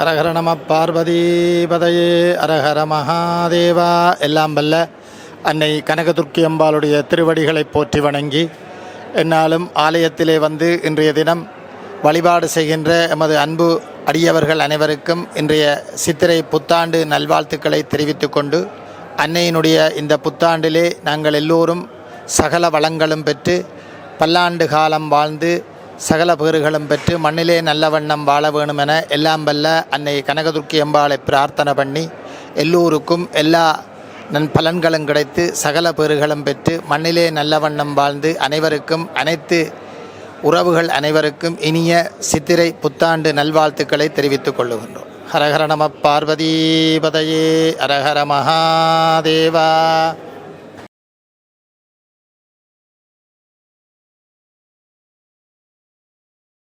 ஹரஹர நம பார்வதீபதையே அரஹர மகாதேவா. எல்லாம் வல்ல அன்னை கனகதுர்க்கி அம்பாளுடைய திருவடிகளை போற்றி வணங்கி என்னாலும் ஆலயத்திலே வந்து இன்றைய தினம் வழிபாடு செய்கின்ற எமது அன்பு அடியவர்கள் அனைவருக்கும் இன்றைய சித்திரை புத்தாண்டு நல்வாழ்த்துக்களை தெரிவித்து கொண்டு, அன்னையினுடைய இந்த புத்தாண்டிலே நாங்கள் எல்லோரும் சகல வளங்களும் பெற்று பல்லாண்டு காலம் வாழ்ந்து சகல பேறுகளும் பெற்று மண்ணிலே நல்ல வண்ணம் வாழ வேணும் என எல்லாம் வல்ல அன்னை கனகதுர்க்கி அம்பாளை பிரார்த்தனை பண்ணி எல்லோருக்கும் எல்லா பலன்களும் கிடைத்து சகல பேறுகளும் பெற்று மண்ணிலே நல்ல வண்ணம் வாழ்ந்து அனைவருக்கும் அனைத்து உறவுகள் அனைவருக்கும் இனிய சித்திரை புத்தாண்டு நல்வாழ்த்துக்களை தெரிவித்துக் கொள்ளுகின்றோம். ஹரஹர நம பார்வதீபதையே அரஹர மகாதேவா.